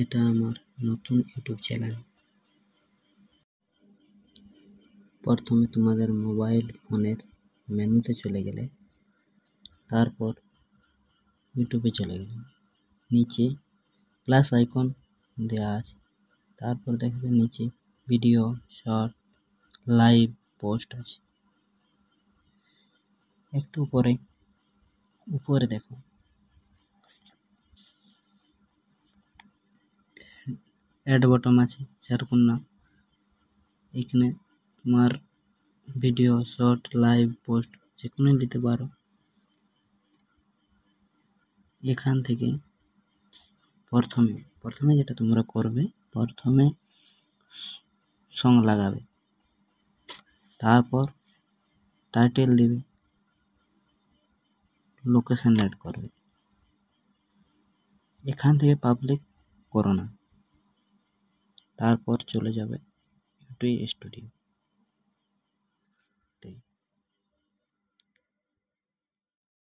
এটা আমার নতুন ইউটিউব চ্যানেল। প্রথমে তোমাদের মোবাইল ফোনের মেনুতে চলে গেলে, তারপর ইউটিউবে চলে গেলে, নিচে প্লাস আইকন দেওয়া আছে, তারপর দেখবে নিচে ভিডিও, শর্ট, লাইভ, পোস্ট আছে। একটু উপরে দেখো অ্যাড বটন আছে, চারকোনা। এখানে তোমার ভিডিও, শর্ট, লাইভ, পোস্ট যে কোনো দিতে পারো। এখান থেকে প্রথমে যেটা তোমরা করবে, প্রথমে সং লাগাবে, তারপর টাইটেল দিবে, লোকেশন অ্যাড করবে। এখান থেকে পাবলিক করো না, তারপর চলে যাবে ইউটিউব স্টুডিওতে।